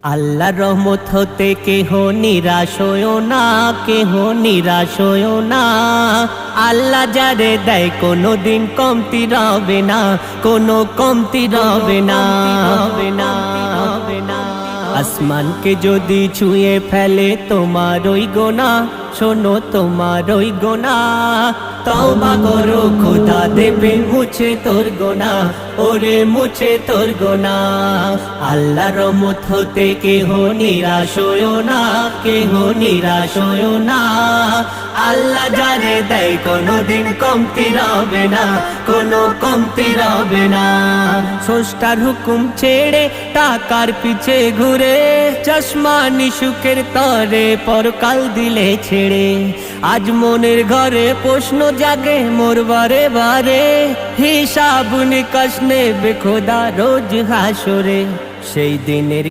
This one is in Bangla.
আল্লাহর রহমত হতে কেহ নিরাশ হইও না, কেহ নিরাশ হইও না। আল্লাহ যারে দেয় কোনো দিন কমতি রবে না, কোনো কমতি রবে না, হবে না, হবে না। আসমানকে যদি ছুঁয়ে ফেলে তোমার ওই গোনা, শোনো তোমার ওই গোনা, তওবা করো খোদা দেবে মুছে তোর গোনা, ওরে মুছে তোর গোনা। আল্লাহর রহমত হতে কেহ নিরাশ হইও না, কেহ নিরাশ হইও না। আল্লাহ যারে দেয় কোনোদিন কমতি রবে না, কোনো কমতি রবে না। স্রষ্টার হুকুম ছেড়ে টাকার পিছে ঘুরে, চশমা নিশুকের তরে পরকাল দিলে ছেড়ে। আজ মনের ঘরে প্রশ্ন জাগে মোর বারে বারে, হিসাব নিকাশ নেবে খোদা রোজ হাসরে। সেই দিনের